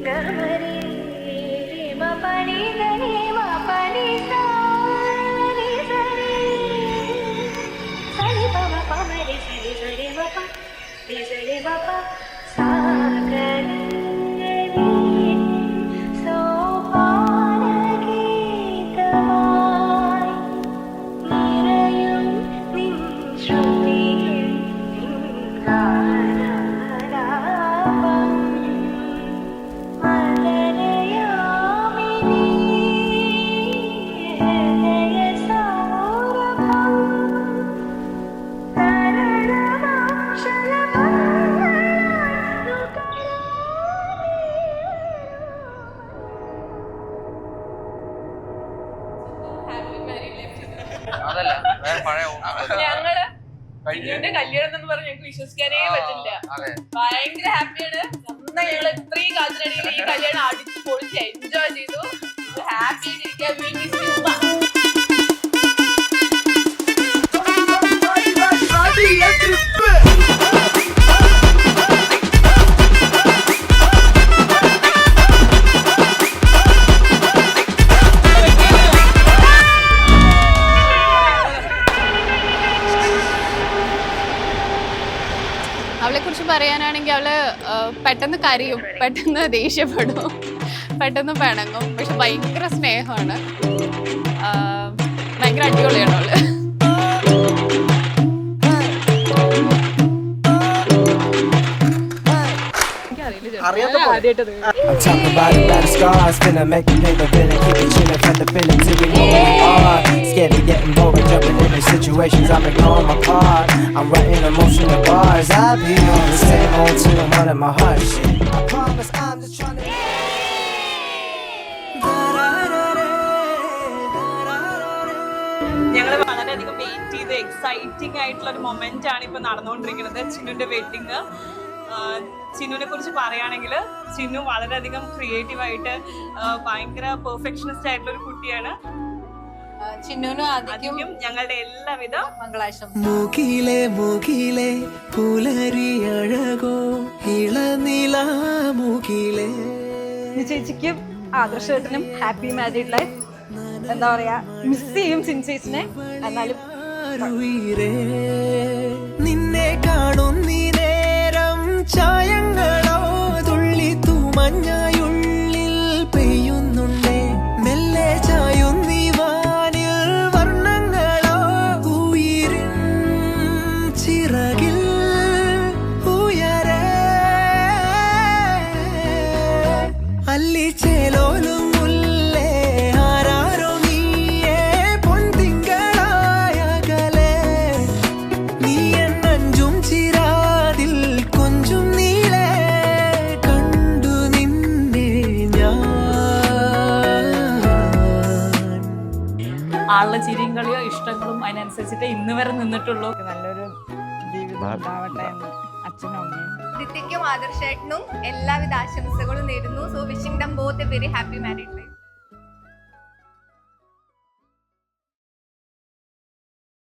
ഞങ്ങള് ഇതിന്റെ കല്യാണം എന്ന് പറഞ്ഞ് ഞങ്ങൾക്ക് വിശ്വസിക്കാനേ പറ്റില്ല. ഭയങ്കര ഹാപ്പിയാണ്. ഞങ്ങൾ ഇത്രയും കാലത്തിനിടയിൽ ഈ കല്യാണം അടിച്ചു പൊളിച്ച് എൻജോയ് ചെയ്തു. ഹാപ്പി ആയിട്ടിരിക്കാൻ വേണ്ടി അവളെ കുറിച്ച് പറയാനാണെങ്കിൽ അവള് പെട്ടെന്ന് കരയും, പെട്ടെന്ന് ദേഷ്യപ്പെടും, പെട്ടെന്ന് പിണങ്ങും. പക്ഷെ ഭയങ്കര സ്നേഹമാണ്, ഭയങ്കര അടിപൊളിയാണ് അവള്. I'm talking about it, about the scars. Finna make you pay the bill and keep it chillin' from the feeling till we know who we are. Scared of getting bored, jumping into situations, I'm ignoring my part. I'm writing emotional bars. I be on the same old tune, one in my heart. Shit, I promise I'm just trying to. ഞങ്ങൾ വളരെയധികം wait ചെയ്ത് exciting ആയിട്ടുള്ള ഒരു moment ആണ് ഇപ്പൊ നടന്നുകൊണ്ടിരിക്കുന്നത്. ചിന്നുവിന്റെ wedding. ചിന്നുവിനെ കുറിച്ച് പറയുകയാണെങ്കിൽ ചിന്നു വളരെയധികം ക്രിയേറ്റീവായിട്ട് ഭയങ്കര പെർഫെക്ഷനിസ്റ്റ് ആയിട്ടുള്ള ഒരു കുട്ടിയാണ്. ചിന്നുവിനും ആദ്യം ഞങ്ങളുടെ എല്ലാവിധ ചേച്ചിക്കും ആദർശേട്ടനും ഹാപ്പി മാരീഡ് ലൈഫ്. എന്താ പറയാ, മിസ് ചെയ്യും സിൻസേസിനെ. എന്നാലും നിന്നെ കാണുന്നീ നേരം ചായങ്ങളോ തുള്ളി തൂമഞ്ഞായുള്ളിൽ പെയ്യുന്നുണ്ടേ. മെല്ലെ ചായുന്നീ വാനിൽ വർണ്ണങ്ങളോ ഉയിരിൻ ചിറകിൽ ഉയരേ. അല്ലിച്ചേലോലും ആളുടെ ചിരിയും കളിയോ ഇഷ്ടങ്ങളും അതിനനുസരിച്ചിട്ട് ഇന്ന് വരെ നിന്നിട്ടുള്ളൂ. നല്ലൊരു ജീവിതം ഉണ്ടാവട്ടെ എന്ന് അച്ഛനും അമ്മയും ദിത്യയ്ക്കും ആദർശേട്ടനും എല്ലാവിധ ആശംസകളും നേരുന്നു. So wishing dum both A very happy married life.